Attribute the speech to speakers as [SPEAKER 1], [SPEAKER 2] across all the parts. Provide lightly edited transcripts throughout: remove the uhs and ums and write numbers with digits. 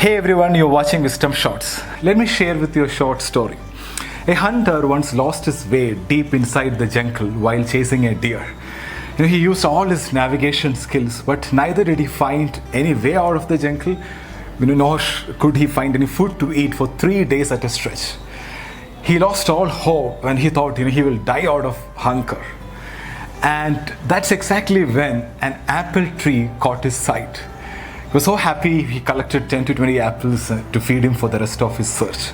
[SPEAKER 1] Hey everyone, you're watching Wisdom Shots. Let me share with you a short story. A hunter once lost his way deep inside the jungle while chasing a deer. He used all his navigation skills, but neither did he find any way out of the jungle, nor could he find any food to eat for 3 days at a stretch. He lost all hope and he thought he will die out of hunger. And that's exactly when an apple tree caught his sight. He was so happy he collected 10 to 20 apples to feed him for the rest of his search.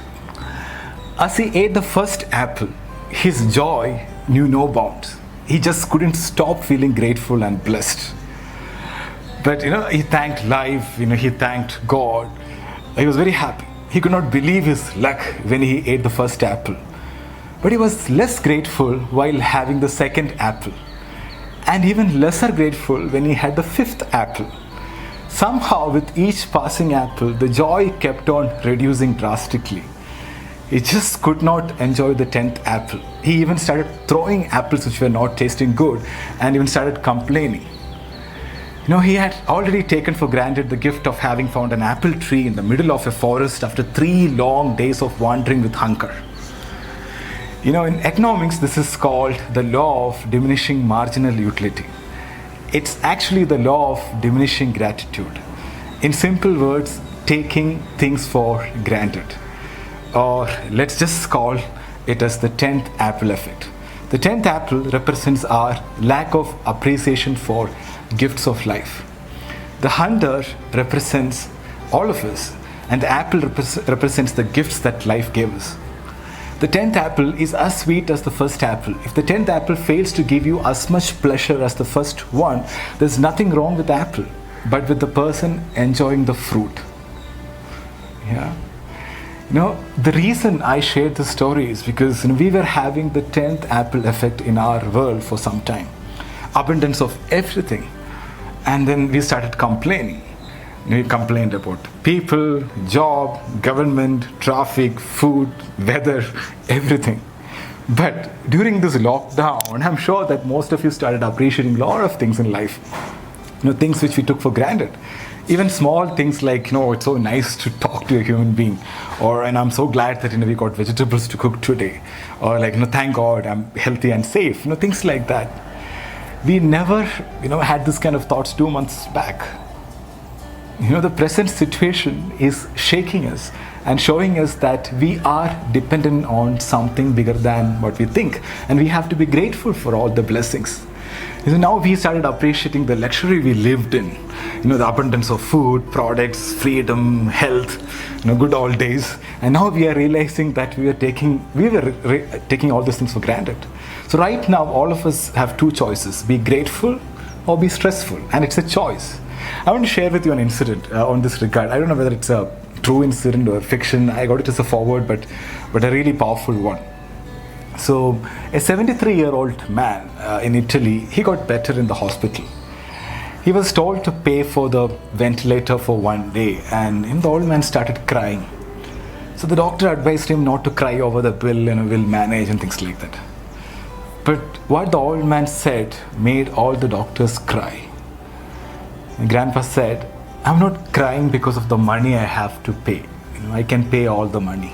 [SPEAKER 1] As he ate the first apple, his joy knew no bounds. He just couldn't stop feeling grateful and blessed. But he thanked life, he thanked God. He was very happy. He could not believe his luck when he ate the first apple. But he was less grateful while having the second apple. And even lesser grateful when he had the fifth apple. Somehow, with each passing apple, the joy kept on reducing drastically. He just could not enjoy the 10th apple. He even started throwing apples which were not tasting good and even started complaining. He had already taken for granted the gift of having found an apple tree in the middle of a forest after 3 long days of wandering with hunger. In economics, this is called the law of diminishing marginal utility. It's actually the law of diminishing gratitude. In simple words, taking things for granted. Or let's just call it as the 10th apple effect. The 10th apple represents our lack of appreciation for gifts of life. The hunter represents all of us, and the apple represents the gifts that life gave us. The 10th apple is as sweet as the first apple. If the 10th apple fails to give you as much pleasure as the first one, there's nothing wrong with the apple, but with the person enjoying the fruit. Yeah. The reason I shared this story is because we were having the 10th apple effect in our world for some time. Abundance of everything. And then we started complaining. We complained about people, job, government, traffic, food, weather, everything. But during this lockdown, I'm sure that most of you started appreciating a lot of things in life. Things which we took for granted. Even small things like, it's so nice to talk to a human being. And I'm so glad that, we got vegetables to cook today. Or thank God I'm healthy and safe. Things like that. We never, had this kind of thoughts 2 months back. The present situation is shaking us and showing us that we are dependent on something bigger than what we think. And we have to be grateful for all the blessings. Now we started appreciating the luxury we lived in. The abundance of food, products, freedom, health, good old days. And now we are realizing that we were taking all these things for granted. So right now, all of us have 2 choices: be grateful or be stressful. And it's a choice. I want to share with you an incident on this regard. I don't know whether it's a true incident or fiction. I got it as a forward, but a really powerful one. So, a 73-year-old man in Italy, he got better in the hospital. He was told to pay for the ventilator for 1 day, and the old man started crying. So the doctor advised him not to cry over the bill, we'll manage and things like that. But what the old man said made all the doctors cry. And Grandpa said, I'm not crying because of the money I have to pay. I can pay all the money.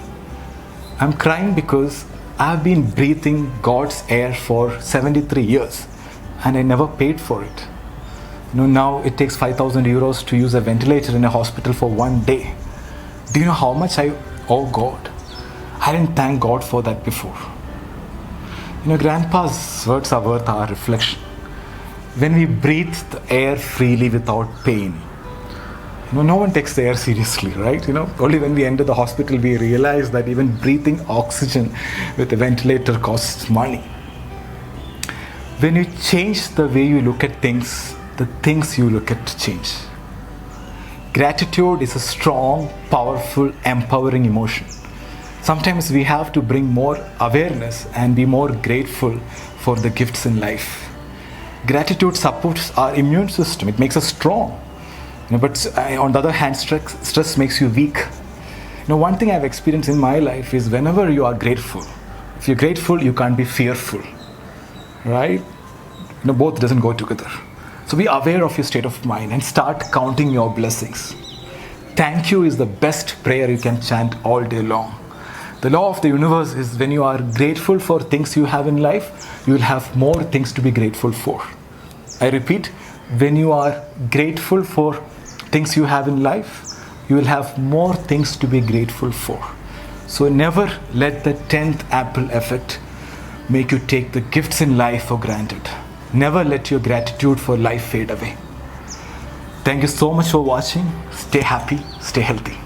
[SPEAKER 1] I'm crying because I've been breathing God's air for 73 years and I never paid for it. Now it takes 5,000 euros to use a ventilator in a hospital for 1 day. Do you know how much I owe God? I didn't thank God for that before. Grandpa's words are worth our reflection. When we breathe the air freely without pain, no one takes the air seriously, right? Only when we enter the hospital, we realize that even breathing oxygen with a ventilator costs money. When you change the way you look at things, the things you look at change. Gratitude is a strong, powerful, empowering emotion. Sometimes we have to bring more awareness and be more grateful for the gifts in life. Gratitude supports our immune system. It makes us strong. But on the other hand, stress makes you weak. One thing I've experienced in my life is whenever you are grateful, if you're grateful, you can't be fearful, right? Both doesn't go together. So be aware of your state of mind and start counting your blessings. Thank you is the best prayer you can chant all day long. The law of the universe is when you are grateful for things you have in life, you will have more things to be grateful for. I repeat, when you are grateful for things you have in life, you will have more things to be grateful for. So never let the 10th apple effect make you take the gifts in life for granted. Never let your gratitude for life fade away. Thank you so much for watching. Stay happy, stay healthy.